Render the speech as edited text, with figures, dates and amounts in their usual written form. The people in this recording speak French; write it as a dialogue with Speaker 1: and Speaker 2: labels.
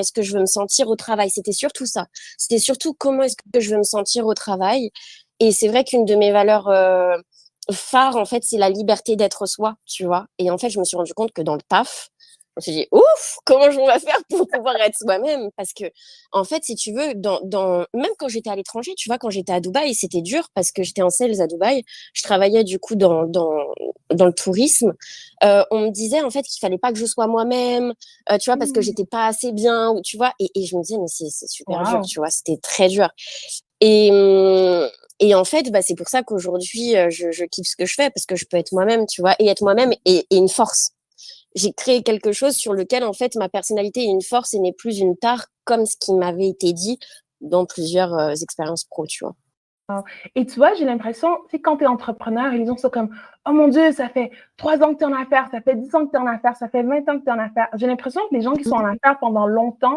Speaker 1: est-ce que je veux me sentir au travail? C'était surtout ça. C'était surtout comment est-ce que je veux me sentir au travail. Et c'est vrai qu'une de mes valeurs phares, en fait, c'est la liberté d'être soi, tu vois. Et en fait, je me suis rendu compte que dans le taf, je me suis dit, ouf, comment on va faire pour pouvoir être soi-même? Parce que, en fait, si tu veux, même quand j'étais à l'étranger, tu vois, quand j'étais à Dubaï, c'était dur parce que j'étais en sales à Dubaï. Je travaillais du coup dans le tourisme. On me disait, en fait, qu'il fallait pas que je sois moi-même, tu vois, parce que
Speaker 2: Hmm.
Speaker 1: j'étais pas assez bien, ou tu vois. Et je me disais, mais c'est super dur,
Speaker 2: Wow.
Speaker 1: tu vois, c'était très dur. Et, hum, et en fait, bah, c'est pour ça qu'aujourd'hui, je kiffe ce que je fais parce que je peux être moi-même, tu vois, et être moi-même et une force. J'ai créé quelque chose sur lequel, en fait, ma personnalité est une force et n'est plus une tare, comme ce qui m'avait été dit dans plusieurs expériences pro, tu vois.
Speaker 2: Et tu vois, j'ai l'impression, tu sais, quand tu es entrepreneur, les gens sont comme, oh mon Dieu, ça fait 3 ans que tu es en affaires, ça fait 10 ans que tu es en affaires, ça fait 20 ans que tu es en affaires. J'ai l'impression que les gens qui sont en affaires pendant longtemps,